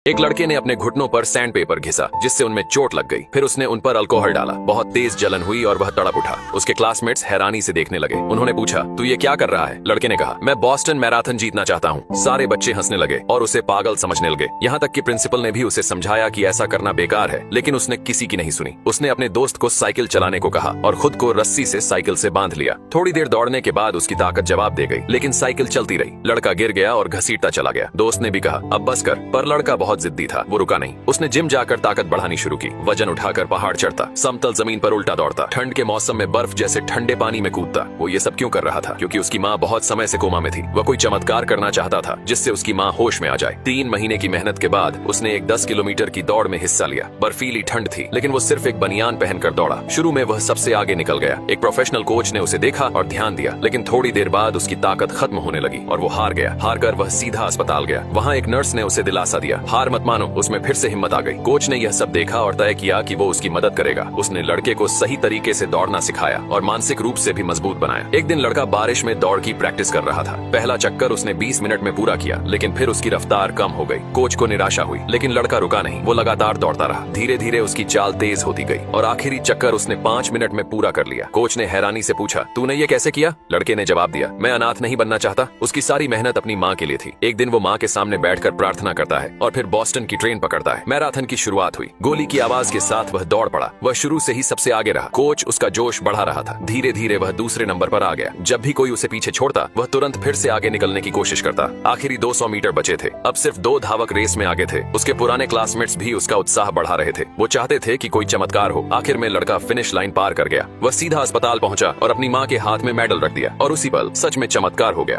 एक लड़के ने अपने घुटनों पर सैंड पेपर घिसा जिससे उनमें चोट लग गई। फिर उसने उन पर अल्कोहल डाला। बहुत तेज जलन हुई और वह तड़प उठा। उसके क्लासमेट्स हैरानी से देखने लगे। उन्होंने पूछा, तू ये क्या कर रहा है? लड़के ने कहा, मैं बॉस्टन मैराथन जीतना चाहता हूँ। सारे बच्चे हंसने लगे और उसे पागल समझने लगे। यहाँ तक कि प्रिंसिपल ने भी उसे समझाया कि ऐसा करना बेकार है, लेकिन उसने किसी की नहीं सुनी। उसने अपने दोस्त को साइकिल चलाने को कहा और खुद को रस्सी से साइकिल से बांध लिया। थोड़ी देर दौड़ने के बाद उसकी ताकत जवाब दे गई, लेकिन साइकिल चलती रही। लड़का गिर गया और घसीटता चला गया। दोस्त ने भी कहा, अब बस कर, पर लड़का बहुत जिद्दी था। वो रुका नहीं। उसने जिम जाकर ताकत बढ़ानी शुरू की। वजन उठाकर पहाड़ चढ़ता, समतल जमीन पर उल्टा दौड़ता, ठंड के मौसम में बर्फ जैसे ठंडे पानी में कूदता। वो ये सब क्यों कर रहा था? क्योंकि उसकी माँ बहुत समय से कोमा में थी। वह कोई चमत्कार करना चाहता था जिससे उसकी माँ होश में आ जाए। 3 महीने की मेहनत के बाद उसने एक 10 किलोमीटर की दौड़ में हिस्सा लिया। बर्फीली ठंड थी, लेकिन वो सिर्फ एक बनियान पहनकर दौड़ा। शुरू में वह सबसे आगे निकल गया। एक प्रोफेशनल कोच ने उसे देखा और ध्यान दिया, लेकिन थोड़ी देर बाद उसकी ताकत खत्म होने लगी और वो हार गया। हारकर वह सीधा अस्पताल गया। वहाँ एक नर्स ने उसे दिलासा दिया, हार मत मानो। उसमें फिर से हिम्मत आ गई। कोच ने यह सब देखा और तय किया कि वो उसकी मदद करेगा। उसने लड़के को सही तरीके से दौड़ना सिखाया और मानसिक रूप से भी मजबूत बनाया। एक दिन लड़का बारिश में दौड़ की प्रैक्टिस कर रहा था। पहला चक्कर उसने 20 मिनट में पूरा किया, लेकिन फिर उसकी रफ्तार कम हो गई। कोच को निराशा हुई, लेकिन लड़का रुका नहीं। वो लगातार दौड़ता रहा। धीरे धीरे उसकी चाल तेज होती गई और आखिरी चक्कर उसने 5 मिनट में पूरा कर लिया। कोच ने हैरानी से पूछा, तूने ये कैसे किया? लड़के ने जवाब दिया, मैं अनाथ नहीं बनना चाहता। उसकी सारी मेहनत अपनी माँ के लिए थी। एक दिन वो माँ के सामने बैठकर प्रार्थना करता है और फिर बॉस्टन की ट्रेन पकड़ता है। मैराथन की शुरुआत हुई। गोली की आवाज के साथ वह दौड़ पड़ा। वह शुरू से ही सबसे आगे रहा। कोच उसका जोश बढ़ा रहा था। धीरे धीरे वह दूसरे नंबर पर आ गया। जब भी कोई उसे पीछे छोड़ता, वह तुरंत फिर से आगे निकलने की कोशिश करता। आखिरी 200 मीटर बचे थे। अब सिर्फ 2 धावक रेस में आगे थे। उसके पुराने क्लासमेट्स भी उसका उत्साह बढ़ा रहे थे। वो चाहते थे कि कोई चमत्कार हो। आखिर में लड़का फिनिश लाइन पार कर गया। वह सीधा अस्पताल पहुंचा और अपनी माँ के हाथ में मेडल रख दिया और उसी पल सच में चमत्कार हो गया।